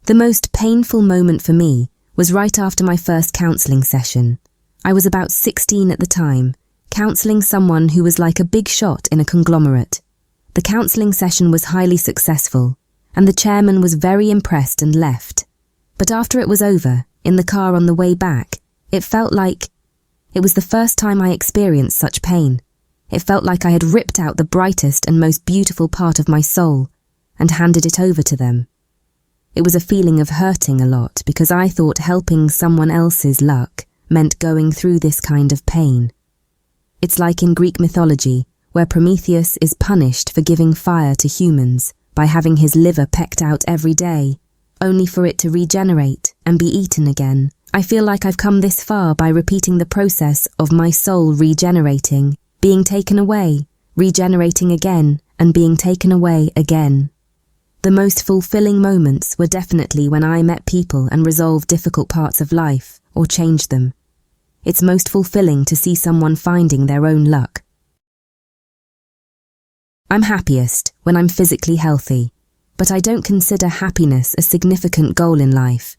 The most painful moment for me was right after my first counselling session. I was about 16 at the time, counselling someone who was like a big shot in a conglomerate. The counselling session was highly successful, and the chairman was very impressed and left. But after it was over, in the car on the way back, it felt like it was the first time I experienced such pain. It felt like I had ripped out the brightest and most beautiful part of my soul and handed it over to them. It was a feeling of hurting a lot because I thought helping someone else's luck meant going through this kind of pain. It's like in Greek mythology, where Prometheus is punished for giving fire to humans by having his liver pecked out every day, only for it to regenerate and be eaten again. I feel like I've come this far by repeating the process of my soul regenerating, being taken away, regenerating again, and being taken away again. The most fulfilling moments were definitely when I met people and resolved difficult parts of life or changed them. It's most fulfilling to see someone finding their own luck. I'm happiest when I'm physically healthy, but I don't consider happiness a significant goal in life.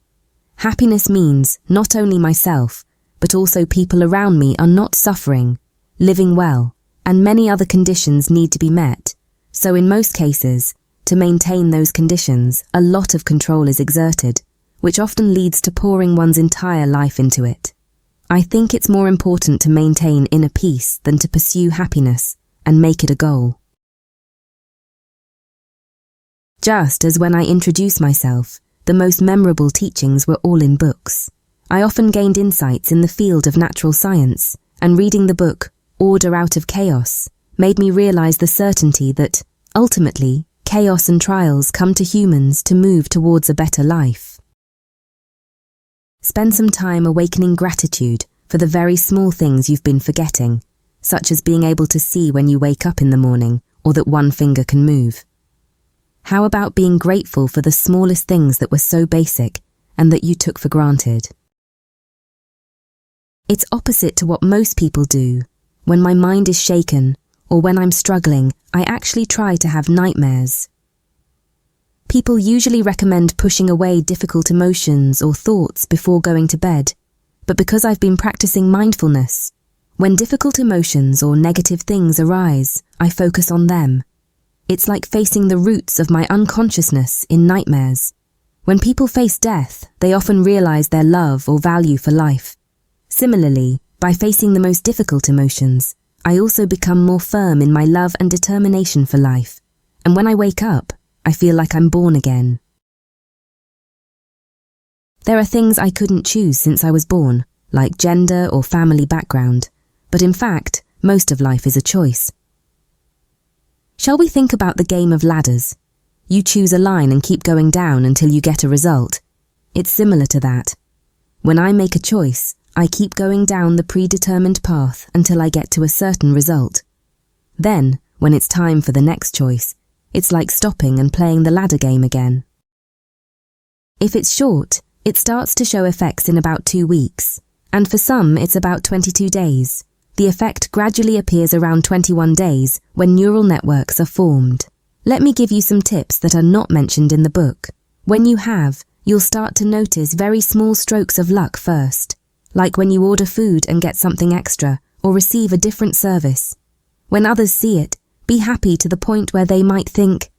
Happiness means not only myself, but also people around me are not suffering, living well, and many other conditions need to be met. So in most cases, to maintain those conditions, a lot of control is exerted, which often leads to pouring one's entire life into it. I think it's more important to maintain inner peace than to pursue happiness and make it a goal. Just as when I introduce myself, the most memorable teachings were all in books. I often gained insights in the field of natural science, and reading the book Order Out of Chaos made me realize the certainty that, ultimately, chaos and trials come to humans to move towards a better life. Spend some time awakening gratitude for the very small things you've been forgetting, such as being able to see when you wake up in the morning or that one finger can move. How about being grateful for the smallest things that were so basic and that you took for granted? It's opposite to what most people do. When my mind is shaken or when I'm struggling, I actually try to have nightmares. People usually recommend pushing away difficult emotions or thoughts before going to bed, but because I've been practicing mindfulness, when difficult emotions or negative things arise, I focus on them. It's like facing the roots of my unconsciousness in nightmares. When people face death, they often realize their love or value for life. Similarly, by facing the most difficult emotions, I also become more firm in my love and determination for life. And when I wake up, I feel like I'm born again. There are things I couldn't choose since I was born, like gender or family background. But in fact, most of life is a choice. Shall we think about the game of ladders? You choose a line and keep going down until you get a result. It's similar to that. When I make a choice, I keep going down the predetermined path until I get to a certain result. Then, when it's time for the next choice, it's like stopping and playing the ladder game again. If it's short, it starts to show effects in about 2 weeks, and for some it's about 22 days. The effect gradually appears around 21 days when neural networks are formed. Let me give you some tips that are not mentioned in the book. When you have, you'll start to notice very small strokes of luck first, like when you order food and get something extra or receive a different service. When others see it, be happy to the point where they might think,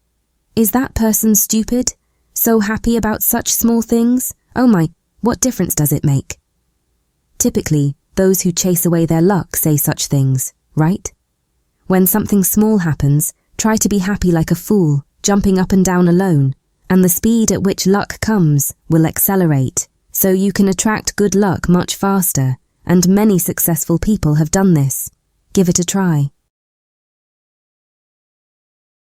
"Is that person stupid? So happy about such small things? Oh my, what difference does it make?" Typically, those who chase away their luck say such things, right? When something small happens, try to be happy like a fool, jumping up and down alone, and the speed at which luck comes will accelerate, so you can attract good luck much faster, and many successful people have done this. Give it a try.